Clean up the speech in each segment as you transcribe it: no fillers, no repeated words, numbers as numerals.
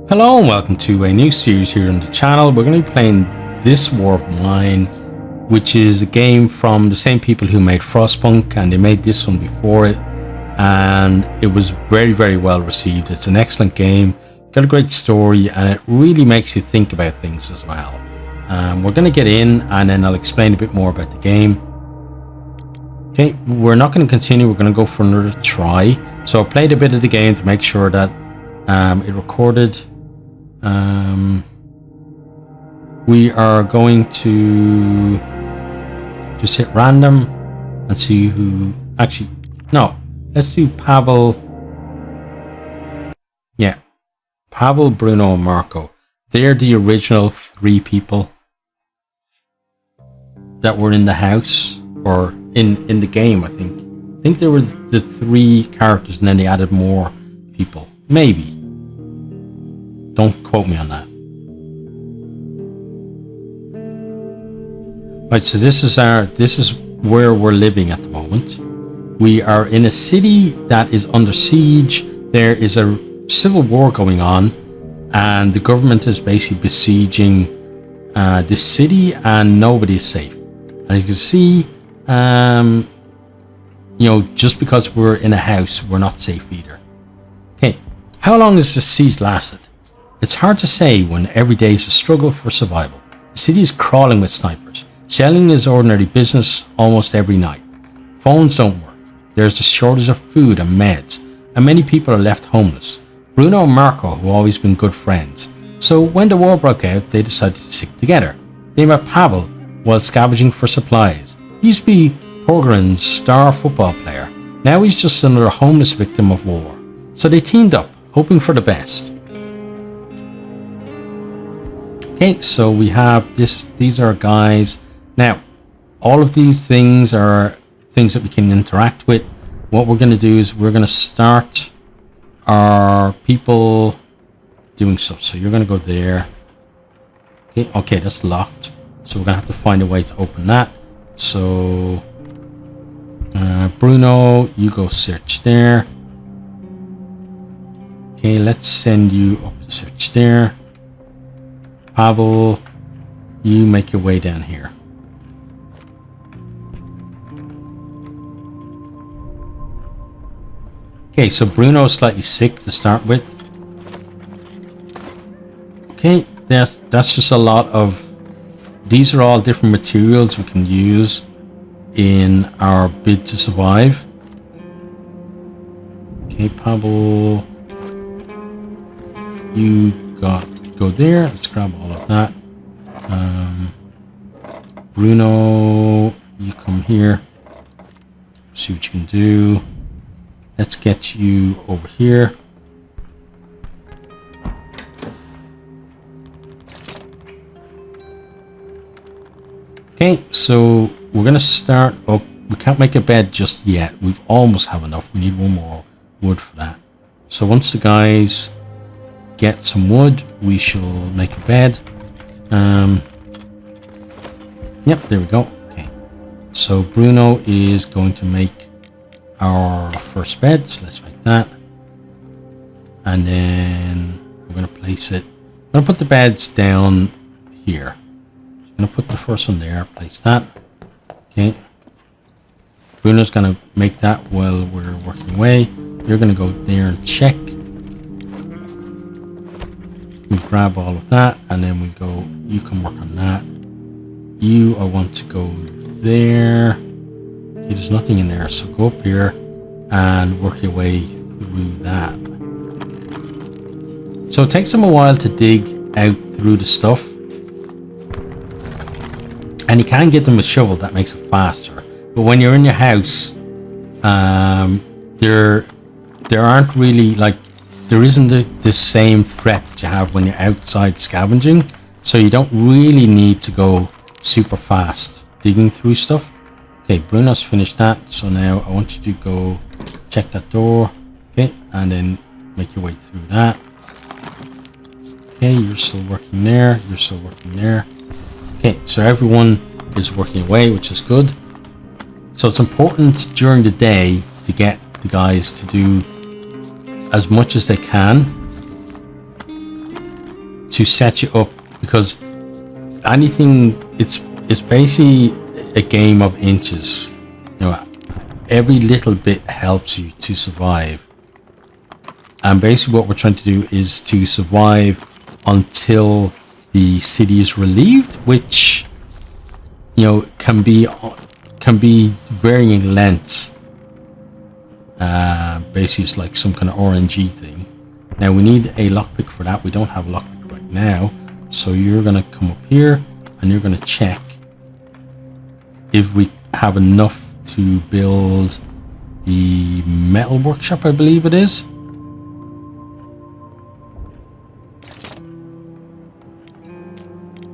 Hello and welcome to a new series here on the channel. We're going to be playing This War of Mine, which is a game from the same people who made Frostpunk, and they made this one before it, and it was very well received. It's an excellent game, got a great story, and it really makes you think about things as well. We're going to get in and then I'll explain a bit more about the game. Okay, we're not going to continue, we're going to go for another try. So I played a bit of the game to make sure that it recorded. We are going to just hit random and see who actually, no, let's do Pavel. Yeah, Pavel, Bruno, and Marco. They're the original three people that were in the house, or in the game. I think they were the three characters, and then they added more people, maybe. Don't quote me on that. Right, so this is where we're living at the moment. We are in a city that is under siege. There is a civil war going on, and the government is basically besieging this city, and nobody is safe. And as you can see, you know, just because we're in a house, we're not safe either. Okay, how long has this siege lasted? It's hard to say when every day is a struggle for survival. The city is crawling with snipers. Shelling is ordinary business almost every night. Phones don't work. There's a shortage of food and meds, and many people are left homeless. Bruno and Marco have always been good friends, so when the war broke out, they decided to stick together. They met Pavel while scavenging for supplies. He used to be Pogoren's star football player. Now he's just another homeless victim of war. So they teamed up, hoping for the best. Okay, so we have this. These are guys. Now, all of these things are things that we can interact with. What we're going to do is we're going to start our people doing stuff. So you're going to go there. Okay, that's locked. So we're going to have to find a way to open that. So, Bruno, you go search there. Okay, let's send you up to search there. Pavel, you make your way down here. Okay, so Bruno is slightly sick to start with. Okay, that's just a lot of... These are all different materials we can use in our bid to survive. Okay, Pavel, you go there. Let's grab all of that. Bruno, you come here. See what you can do. Let's get you over here. Okay, so we're gonna start up. We can't make a bed just yet. We almost have enough. We need one more wood for that. So once the guys get some wood, we shall make a bed. Yep, there we go. Okay, so Bruno is going to make our first bed, so let's make that, and then we're going to place it. I'm going to put the beds down here. I'm going to put the first one there, place that. Okay, Bruno's going to make that while we're working away. You're going to go there and check. We grab all of that, and then we go, you can work on that. You, I want to go there. Okay, there's nothing in there, so go up here and work your way through that. So it takes them a while to dig out through the stuff, and you can get them with shovel, that makes it faster. But when you're in your house, there aren't really, like, there isn't the same threat that you have when you're outside scavenging, so you don't really need to go super fast digging through stuff. Okay, Bruno's finished that, so now I want you to go check that door. Okay, and then make your way through that. Okay, you're still working there, you're still working there. Okay, so everyone is working away, which is good. So it's important during the day to get the guys to do as much as they can to set you up, because anything, it's basically a game of inches. You know, every little bit helps you to survive. And basically what we're trying to do is to survive until the city is relieved, which, you know, can be varying lengths. Basically it's like some kind of RNG thing. Now we need a lockpick for that. We don't have a lockpick right now. So you're going to come up here and you're going to check if we have enough to build the metal workshop, I believe it is.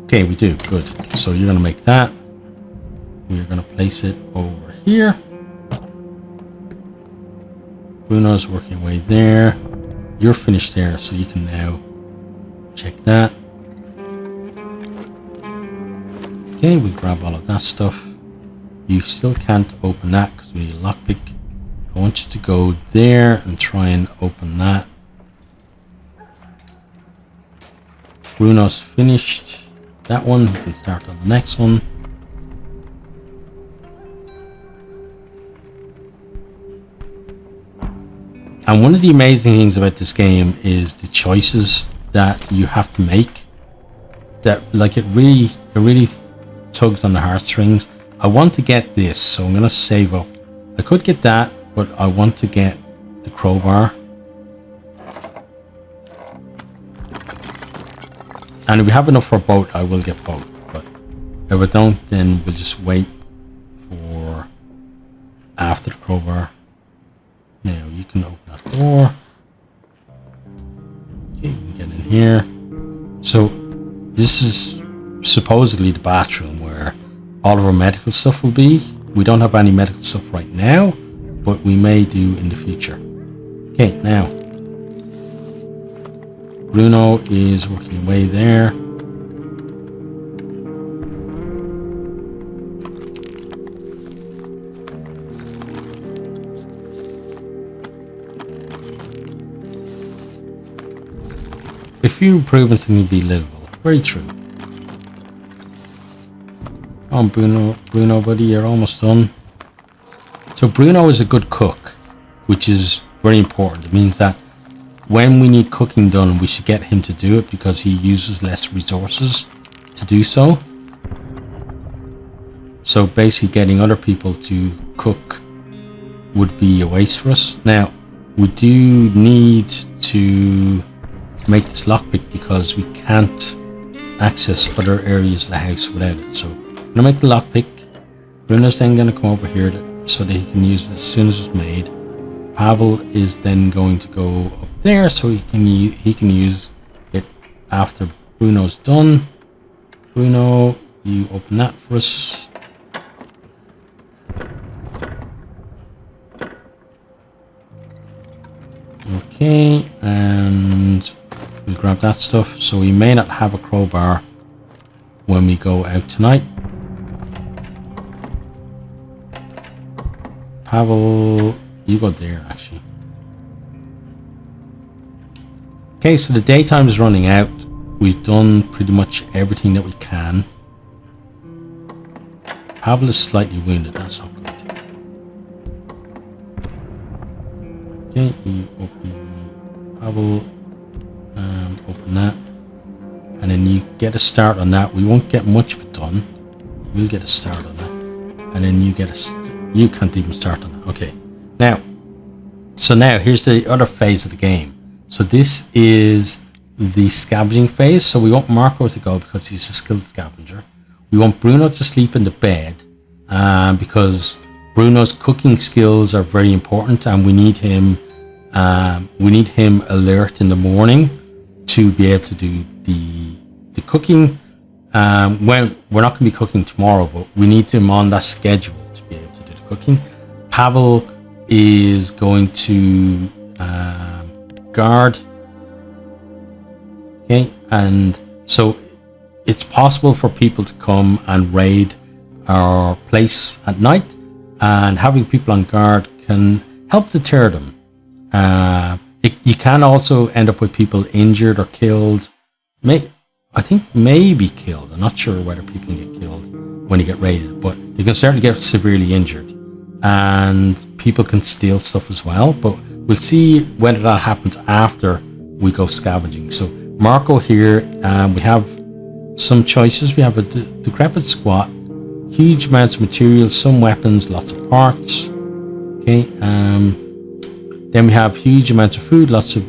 Okay, we do. Good. So you're going to make that. We're going to place it over here. Bruno's working away there. You're finished there, so you can now check that. Okay, we grab all of that stuff. You still can't open that because we need a lockpick. I want you to go there and try and open that. Bruno's finished that one. He can start on the next one. And one of the amazing things about this game is the choices that you have to make. That, like, it really tugs on the heartstrings. I want to get this, so I'm going to save up. I could get that, but I want to get the crowbar. And if we have enough for both, I will get both. But if I don't, then we'll just wait for after the crowbar. Now you can open that door. Okay, you can get in here. So this is supposedly the bathroom where all of our medical stuff will be. We don't have any medical stuff right now, but we may do in the future. Okay, now Bruno is working away there. A few improvements need to be livable. Very true. Come on, Bruno, buddy, you're almost done. So Bruno is a good cook, which is very important. It means that when we need cooking done, we should get him to do it because he uses less resources to do so. So basically getting other people to cook would be a waste for us. Now, we do need to make this lockpick because we can't access other areas of the house without it. So I'm going to make the lockpick. Bruno's then going to come over here so that he can use it as soon as it's made. Pavel is then going to go up there so he can use it after Bruno's done. Bruno, you open that for us. Okay, and we'll grab that stuff. So we may not have a crowbar when we go out tonight. Pavel, you go there actually. Okay, so the daytime is running out. We've done pretty much everything that we can. Pavel is slightly wounded, that's not good. Okay, you open Pavel, open that, and then you get a start on that. We won't get much of it done. We'll get a start on that, and then you get you can't even start on that. Okay, now here's the other phase of the game. So this is the scavenging phase. So we want Marco to go because he's a skilled scavenger. We want Bruno to sleep in the bed because Bruno's cooking skills are very important, and we need him alert in the morning to be able to do the cooking. When we're not going to be cooking tomorrow, but we need him on that schedule to be able to do the cooking. Pavel is going to guard. Okay, and so it's possible for people to come and raid our place at night, and having people on guard can help deter them. You can also end up with people injured or killed. I think maybe killed. I'm not sure whether people can get killed when you get raided, but they can certainly get severely injured. And people can steal stuff as well, but we'll see whether that happens after we go scavenging. So Marco here, we have some choices. We have a decrepit squat, huge amounts of materials, some weapons, lots of parts. Okay, then we have huge amounts of food, lots of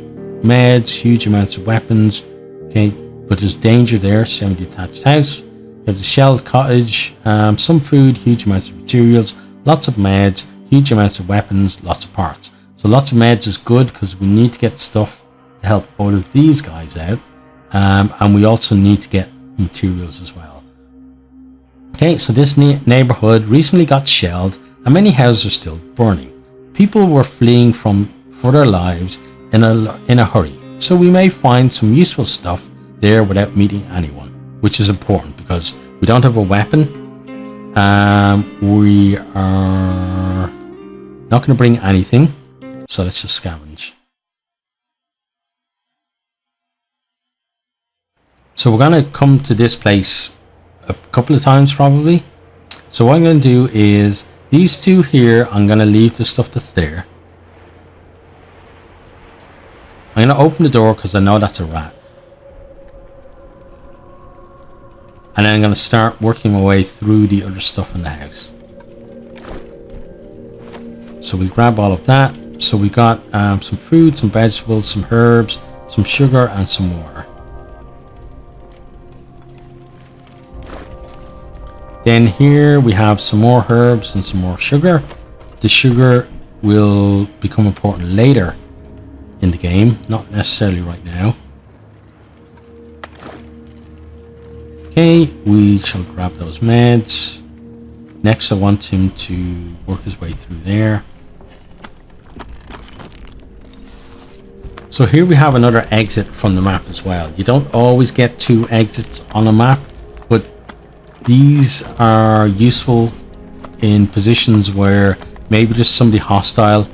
meds, huge amounts of weapons. Okay, but there's danger there. Semi-detached house. We have the shelled cottage, some food, huge amounts of materials, lots of meds, huge amounts of weapons, lots of parts. So lots of meds is good because we need to get stuff to help all of these guys out. And we also need to get materials as well. Okay, so this neighborhood recently got shelled and many houses are still burning. People were fleeing for their lives in a hurry. So we may find some useful stuff there without meeting anyone, which is important because we don't have a weapon. We are not going to bring anything, so let's just scavenge. So we're going to come to this place a couple of times probably. So what I'm going to do is these two here, I'm going to leave the stuff that's there. I'm going to open the door because I know that's a rat. And then I'm going to start working my way through the other stuff in the house. So we'll grab all of that. So we got some food, some vegetables, some herbs, some sugar and some water. Then here we have some more herbs and some more sugar. The sugar will become important later in the game, not necessarily right now. Okay, we shall grab those meds. Next, I want him to work his way through there. So here we have another exit from the map as well. You don't always get two exits on a map, but these are useful in positions where maybe there's somebody hostile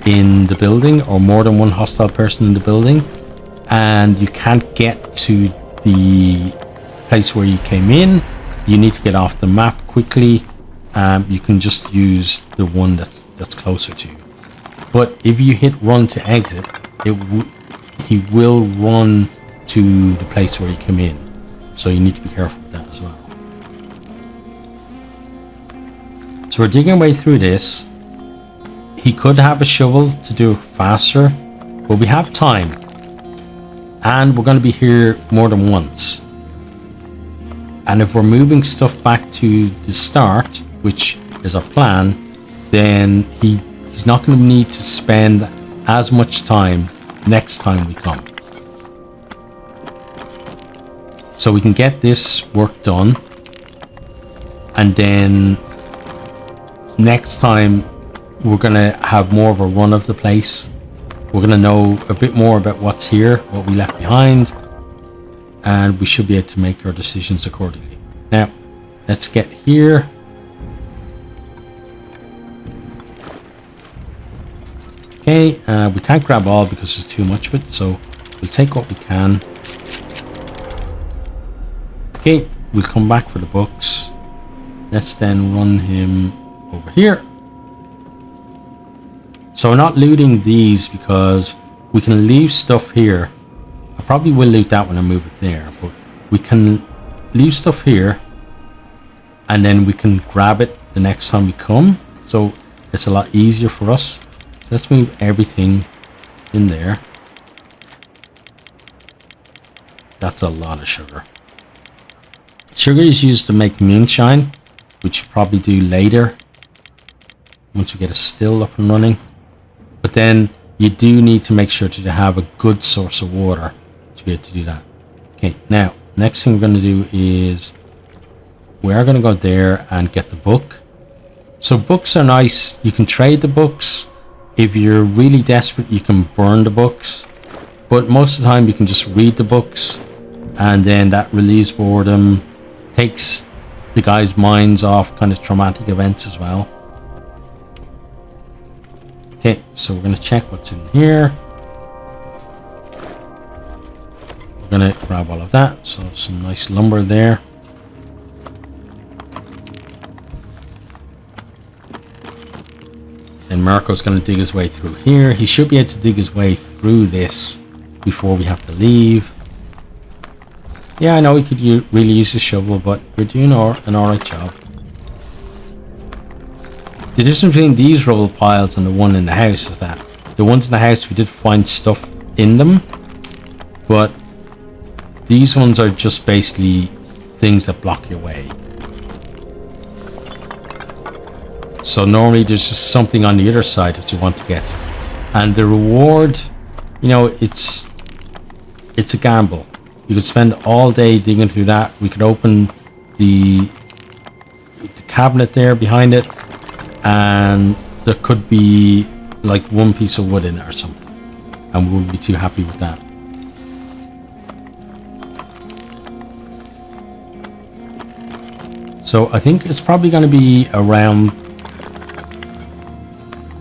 in the building or more than one hostile person in the building, and you can't get to the place where you came in. You need to get off the map quickly. You can just use the one that's closer to you. But if you hit run to exit, he will run to the place where he came in. So you need to be careful with that as well. So we're digging our way through this. He could have a shovel to do it faster, but we have time. And we're going to be here more than once. And if we're moving stuff back to the start, which is our plan, then he's not going to need to spend as much time next time we come. So we can get this work done, and then next time we're going to have more of a run of the place. We're going to know a bit more about what's here, what we left behind, and we should be able to make our decisions accordingly. Now, let's get here. Okay, we can't grab all because there's too much of it, so we'll take what we can. Okay, we'll come back for the books. Let's then run him over here. So we're not looting these because we can leave stuff here. I probably will loot that when I move it there, but we can leave stuff here and then we can grab it the next time we come. So it's a lot easier for us. Let's move everything in there. That's a lot of sugar. Sugar is used to make moonshine, which we'll probably do later once we get a still up and running. But then you do need to make sure to have a good source of water to be able to do that. Okay, now next thing we're going to do is we are going to go there and get the book. So books are nice. You can trade the books. If you're really desperate, you can burn the books, but most of the time you can just read the books, and then that relieves boredom, takes the guy's minds off kind of traumatic events as well. Okay, so we're going to check what's in here. gonna grab all of that. So some nice lumber there. Then Marco's gonna dig his way through here. He should be able to dig his way through this before we have to leave. Yeah, I know we could really use a shovel, but you're doing an alright job. The difference between these rubble piles and the one in the house is that the ones in the house, we did find stuff in them, but these ones are just basically things that block your way. So normally there's just something on the other side that you want to get. And the reward, you know, it's a gamble. You could spend all day digging through that. We could open the cabinet there behind it, and there could be like one piece of wood in it or something, and we wouldn't be too happy with that. So I think it's probably going to be around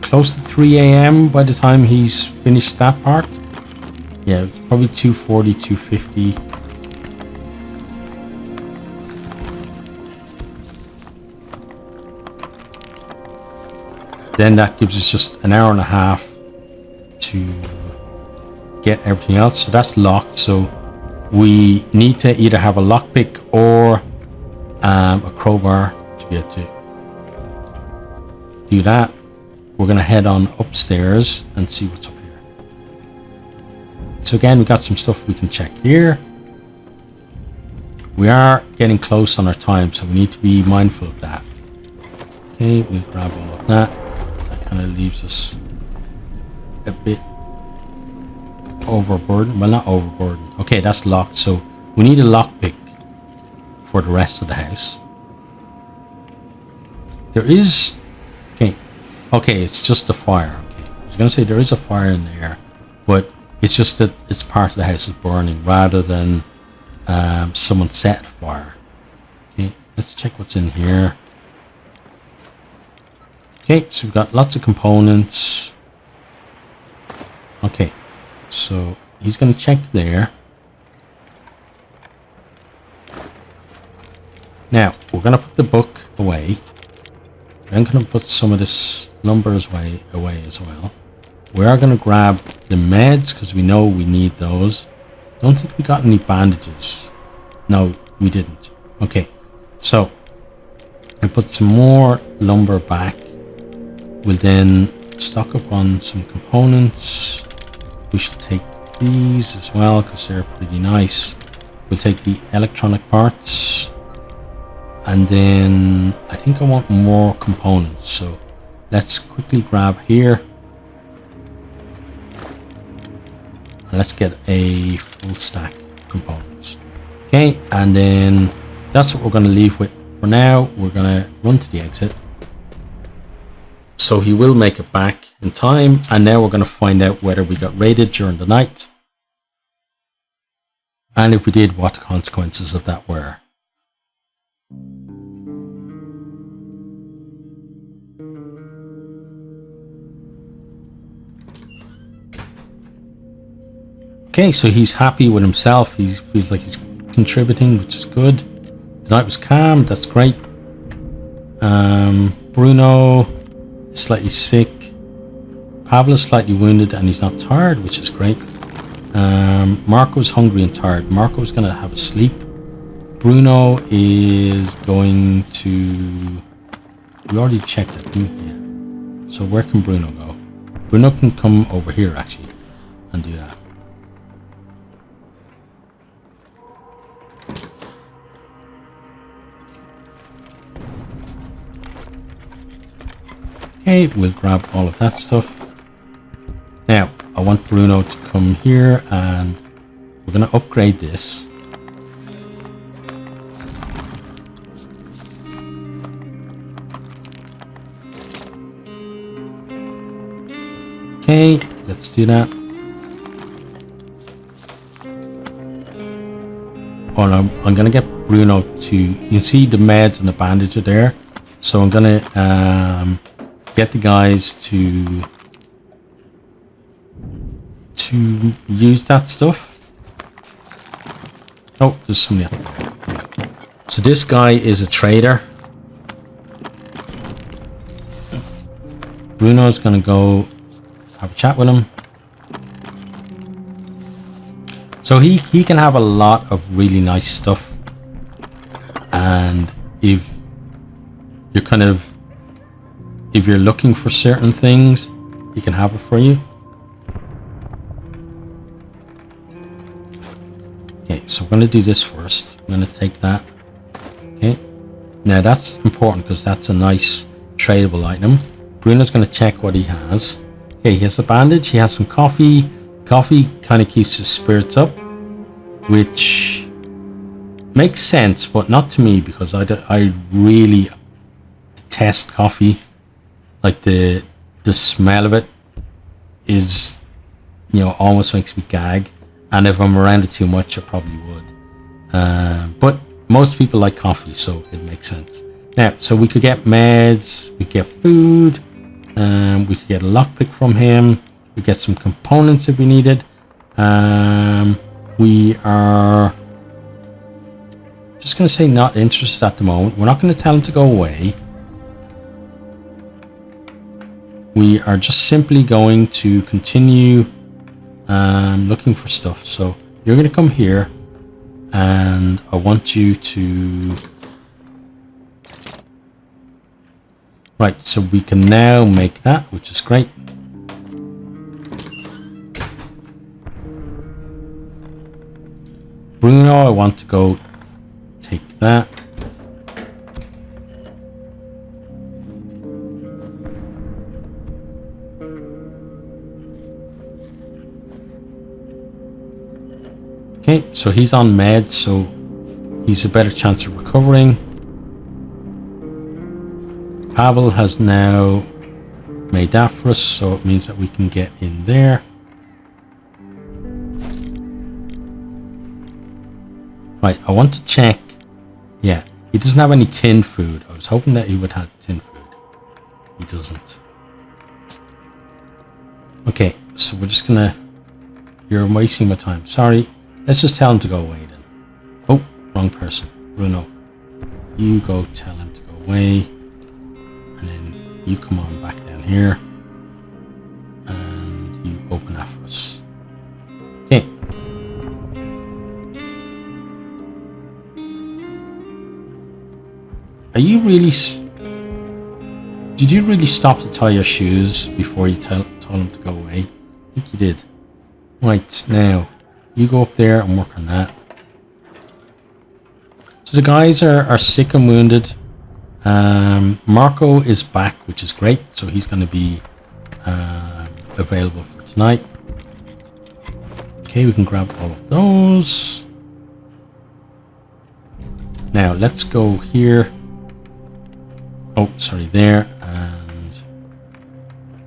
close to 3 a.m. by the time he's finished that part. Yeah, it's probably 2:40, 2:50. Then that gives us just an hour and a half to get everything else. So that's locked. So we need to either have a lockpick or a crowbar to be able to do that. We're going to head on upstairs and see what's up here. So again, we got some stuff we can check here. We are getting close on our time, so we need to be mindful of that. Okay, we'll grab all of that. That kind of leaves us a bit overburdened. Well, not overburdened. Okay, that's locked, so we need a lockpick for the rest of the house. There is... Okay, it's just the fire. Okay, I was going to say there is a fire in there, but it's just that it's part of the house is burning rather than someone set fire. Okay, let's check what's in here. Okay, so we've got lots of components. Okay, so he's going to check there. Now, we're going to put the book away. I'm going to put some of this lumber away as well. We are going to grab the meds because we know we need those. Don't think we got any bandages. No, we didn't. Okay, so I put some more lumber back. We'll then stock up on some components. We should take these as well because they're pretty nice. We'll take the electronic parts. And then I think I want more components, so let's quickly grab here and let's get a full stack of components. Okay, and then that's what we're going to leave with for now. We're going to run to the exit, so he will make it back in time, and now we're going to find out whether we got raided during the night, and if we did, what the consequences of that were. Okay, so he's happy with himself. He feels like he's contributing, which is good. The night was calm. That's great. Bruno is slightly sick. Pavlo's slightly wounded and he's not tired, which is great. Marco's hungry and tired. Marco's going to have a sleep. Bruno is going to... We already checked it, didn't we? Yeah. So where can Bruno go? Bruno can come over here, actually, and do that. Okay, we'll grab all of that stuff. Now, I want Bruno to come here and we're going to upgrade this. Okay, let's do that. Oh no, I'm going to get Bruno to... You see the meds and the bandage are there. So I'm going to... get the guys to use that stuff. Oh, there's somebody else. So this guy is a trader. Bruno's gonna go have a chat with him. So he can have a lot of really nice stuff, and if you're looking for certain things, he can have it for you. Okay, so we're gonna do this first. I'm gonna take that. Okay, now that's important because that's a nice tradable item. Bruno's gonna check what he has. Okay, he has a bandage. He has some coffee. Coffee kind of keeps his spirits up, which makes sense, but not to me because I really detest coffee. Like the smell of it is, almost makes me gag. And if I'm around it too much, I probably would. But most people like coffee, so it makes sense. Now, so we could get meds, we could get food, we could get a lockpick from him, we get some components if we needed. We are just going to say not interested at the moment. We're not going to tell him to go away. We are just simply going to continue looking for stuff. So you're going to come here, and I want you to... Right, so we can now make that, which is great. Bruno, I want to go take that. Okay, so he's on meds, so he's a better chance of recovering. Pavel has now made that for us, so it means that we can get in there. Right, I want to check. Yeah, he doesn't have any tin food. I was hoping that he would have tin food. He doesn't. Okay, so we're just gonna... You're wasting my time. Sorry. Let's just tell him to go away then. Oh, wrong person. Bruno. You go tell him to go away. And then you come on back down here. And you open that for us. Okay. Are you really... Did you really stop to tie your shoes before you told him to go away? I think you did. Right, now, you go up there and work on that. So the guys are sick and wounded. Marco is back, which is great. So he's going to be available for tonight. Okay, we can grab all of those. Now, let's go here. Oh, sorry, there, and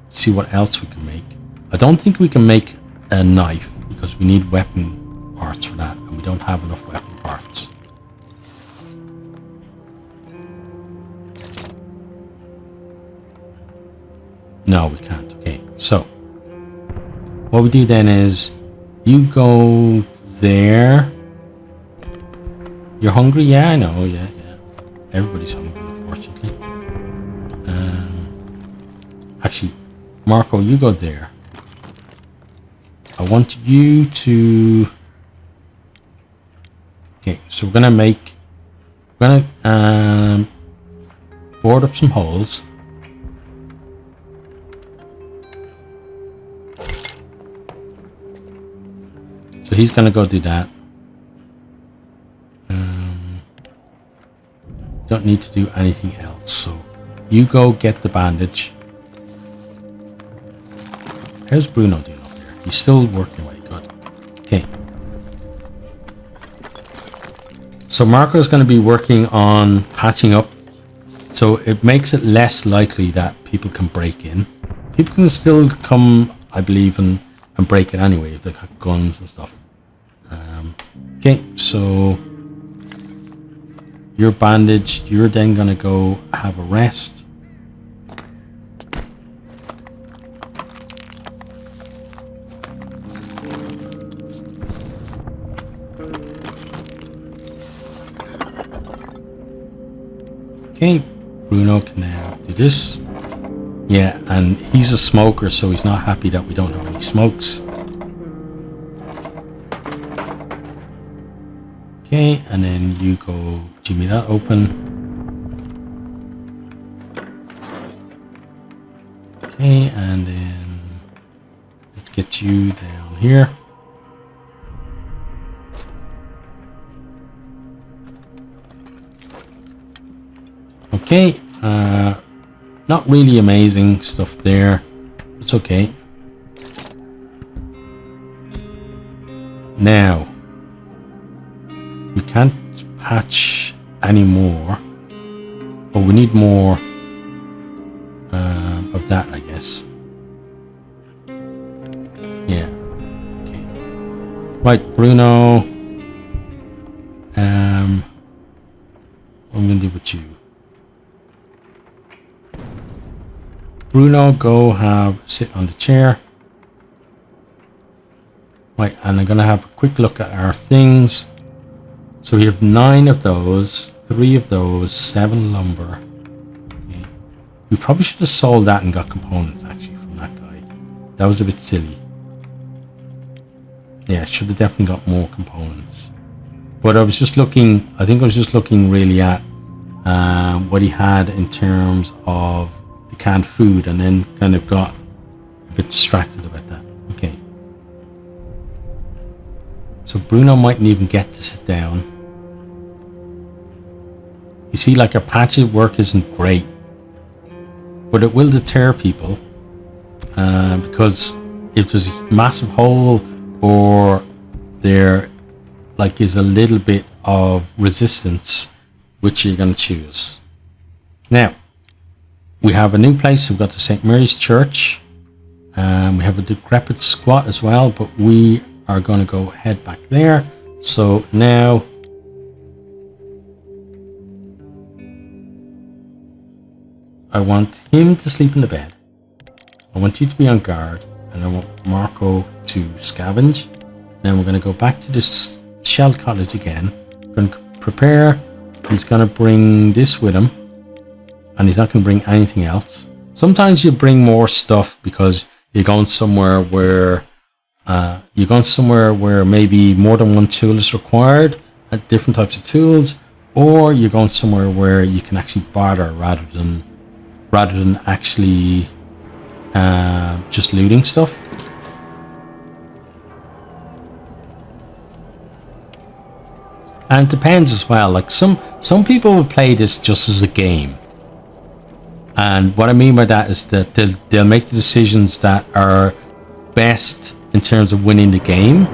see what else we can make. I don't think we can make a knife because we need weapon parts for that, and we don't have enough weapon parts. No, we can't. Okay, so what we do then is you go there. You're hungry? Yeah, I know. Yeah. Everybody's hungry, unfortunately. Actually, Marco, you go there. I want you to... Okay, so we're gonna board up some holes. So he's gonna go do that. Don't need to do anything else. So you go get the bandage. How's Bruno doing up there? He's still working away. Good. Okay. So Marco is going to be working on patching up. So it makes it less likely that people can break in. People can still come, I believe, and break it anyway if they've got guns and stuff. Okay, so you're bandaged. You're then going to go have a rest. Okay, Bruno can now do this. Yeah, and he's a smoker, so he's not happy that we don't have any smokes. Okay, and then you go, give me that open. Okay, and then let's get you down here. Okay, not really amazing stuff there. It's okay. Now, we can't patch anymore, but we need more of that, I guess. Yeah. Okay. Right, Bruno. What I'm gonna do with you? Bruno, go sit on the chair. Right, and I'm gonna have a quick look at our things. So we have 9 of those, 3 of those, 7 lumber. Okay. We probably should have sold that and got components actually from that guy. That was a bit silly. Yeah, should have definitely got more components. But I was just looking, I think I was just looking really at what he had in terms of the canned food, and then kind of got a bit distracted about that. Okay. So Bruno mightn't even get to sit down. You see, like, our patchet work isn't great, but it will deter people because if there's a massive hole or there like is a little bit of resistance, which you're going to choose. Now, we have a new place. We've got the St. Mary's Church. We have a decrepit squat as well, but we are going to go head back there. So now I want him to sleep in the bed. I want you to be on guard, and I want Marco to scavenge. Then we're going to go back to this shell cottage again. We're going to prepare. He's going to bring this with him, and he's not going to bring anything else. Sometimes you bring more stuff because you're going somewhere where maybe more than one tool is required, at different types of tools, or you're going somewhere where you can actually barter rather than actually just looting stuff. And it depends as well. Like some people will play this just as a game. And what I mean by that is that they'll make the decisions that are best in terms of winning the game,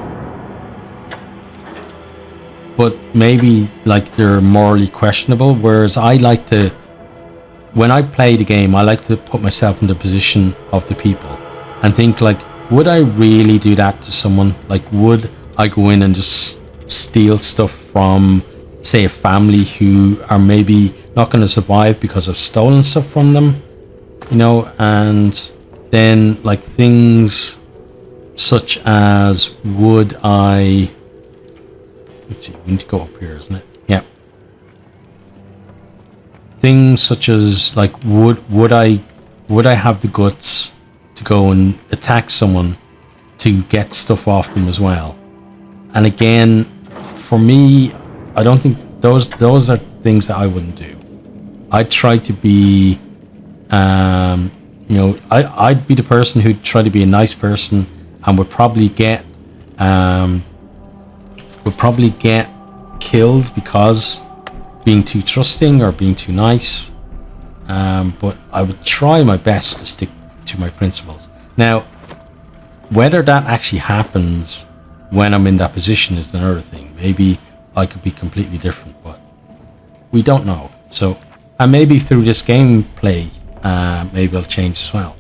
but maybe like they're morally questionable. Whereas I like to, when I play the game, I like to put myself in the position of the people and think like, would I really do that to someone? Like, would I go in and just steal stuff from, say, a family who are maybe not going to survive because I've stolen stuff from them, you know? And then like things such as, would I, let's see, we need to go up here, isn't it? Yeah. Things such as like, would I have the guts to go and attack someone to get stuff off them as well? And again, for me, I don't think those are things that I wouldn't do. I'd try to be, I'd be the person who'd try to be a nice person and would probably get killed because being too trusting or being too nice. But I would try my best to stick to my principles. Now, whether that actually happens when I'm in that position is another thing. Maybe I could be completely different, but we don't know. So, and maybe through this gameplay, maybe I'll change as well.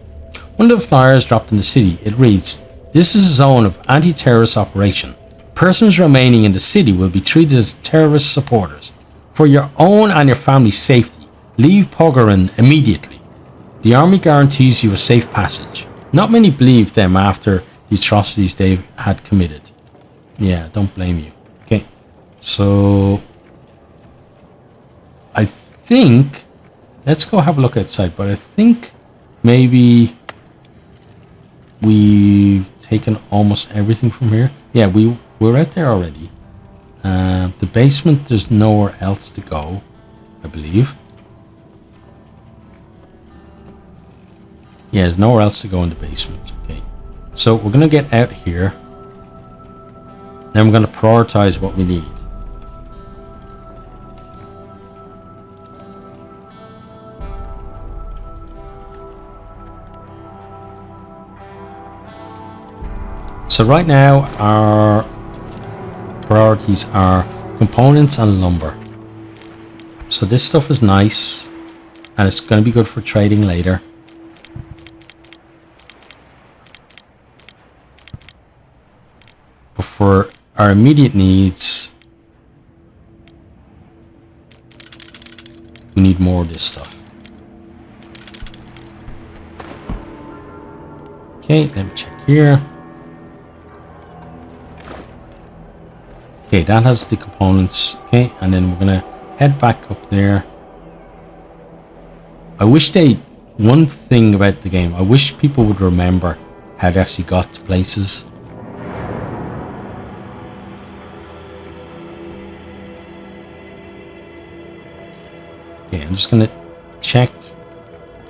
One of the flyers dropped in the city. It reads, "This is a zone of anti-terrorist operation. Persons remaining in the city will be treated as terrorist supporters. For your own and your family's safety, leave Pogoren immediately. The army guarantees you a safe passage." Not many believed them after the atrocities they had committed. Yeah, don't blame you. Okay, so I think let's go have a look outside. But I think maybe we've taken almost everything from here. Yeah, we're out there already. The basement, there's nowhere else to go, I believe. Yeah, there's nowhere else to go in the basement. Okay, so we're gonna get out here. Then we're gonna prioritize what we need. So right now our priorities are components and lumber. So this stuff is nice and it's going to be good for trading later. But for our immediate needs, we need more of this stuff. Okay, let me check here. Okay, that has the components. Okay, and then we're gonna head back up there. I wish one thing about the game, I wish people would remember how they actually got to places. Okay, I'm just gonna check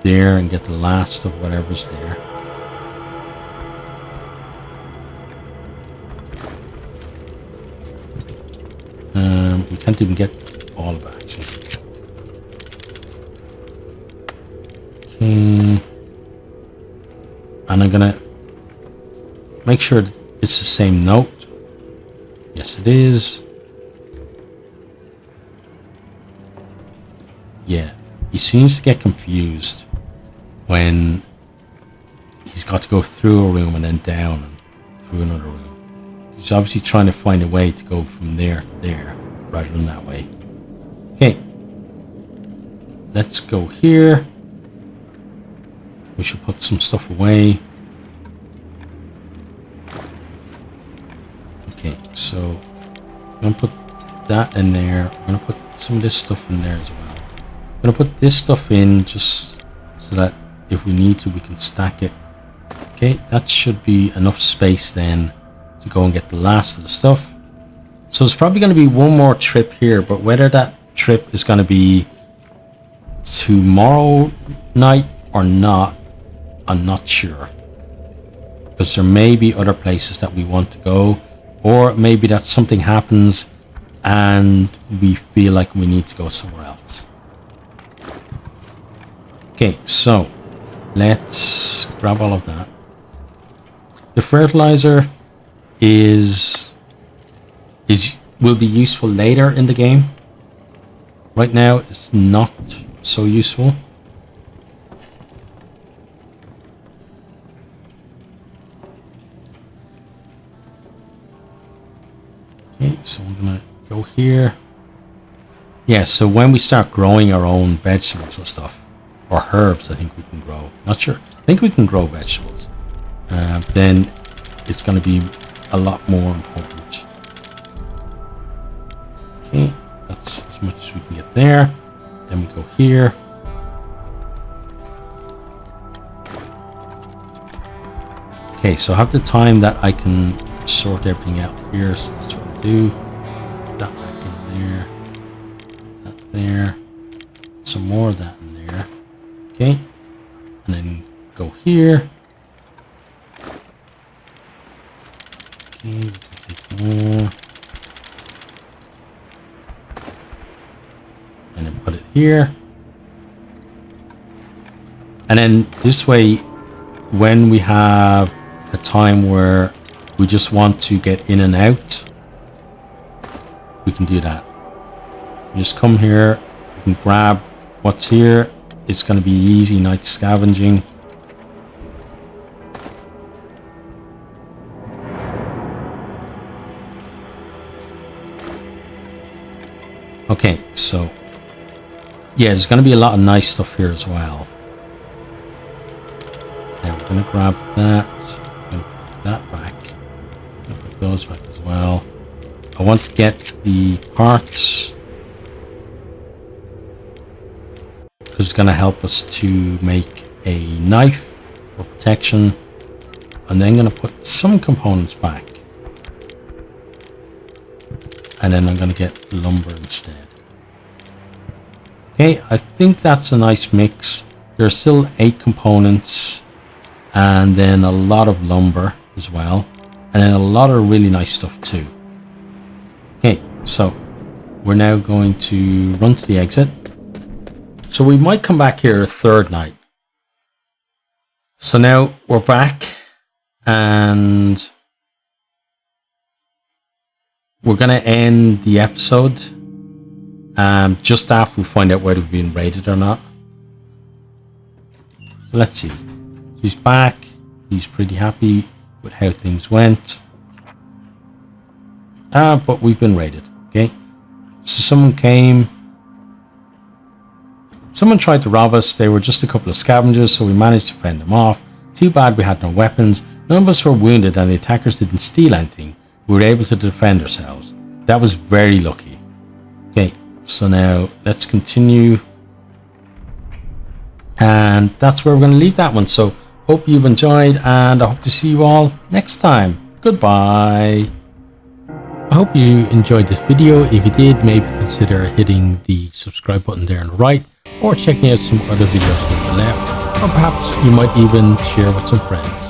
there and get the last of whatever's there. We can't even get all of it, actually. Okay. And I'm gonna make sure that it's the same note. Yes, it is. Yeah, he seems to get confused when he's got to go through a room and then down and through another room. He's obviously trying to find a way to go from there to there rather than that way. Okay, let's go here. We should put some stuff away. Okay, so I'm gonna put that in there. I'm gonna put some of this stuff in there as well. I'm gonna put this stuff in just so that if we need to, we can stack it. Okay, that should be enough space then to go and get the last of the stuff. So there's probably going to be one more trip here, but whether that trip is going to be tomorrow night or not, I'm not sure. Because there may be other places that we want to go, or maybe that something happens and we feel like we need to go somewhere else. Okay, so let's grab all of that. The fertilizer will be useful later in the game. Right now it's not so useful. Okay, so I'm gonna go here. Yeah, so when we start growing our own vegetables and stuff, or herbs, I think we can grow. Not sure. I think we can grow vegetables. Then it's going to be a lot more important. Okay, that's as much as we can get there. Then we go here. Okay, so I have the time that I can sort everything out here, so that's what I'll do. Put that back in there. Put that there. Some more of that in there. Okay, and then go here. Okay, we can take more. And then put it here. And then this way, when we have a time where we just want to get in and out, we can do that. You just come here, you can grab what's here. It's going to be easy night scavenging. Okay, so yeah, there's going to be a lot of nice stuff here as well. Now we're going to grab that. I'm going to put that back. I'm going to put those back as well. I want to get the parts, because there's going to help us to make a knife for protection. And then I'm going to put some components back. And then I'm going to get lumber instead. Okay, I think that's a nice mix. There's still 8 components. And then a lot of lumber as well. And then a lot of really nice stuff too. Okay, so we're now going to run to the exit. So we might come back here a third night. So now we're back and we're going to end the episode just after we find out whether we've been raided or not. So let's see. He's back. He's pretty happy with how things went. But we've been raided. Okay. So someone came. Someone tried to rob us. They were just a couple of scavengers, so we managed to fend them off. Too bad we had no weapons. None of us were wounded and the attackers didn't steal anything. We were able to defend ourselves. That was very lucky. Okay, so now let's continue. And that's where we're going to leave that one. So hope you've enjoyed and I hope to see you all next time. Goodbye. I hope you enjoyed this video. If you did, maybe consider hitting the subscribe button there on the right or checking out some other videos on the left. Or perhaps you might even share with some friends.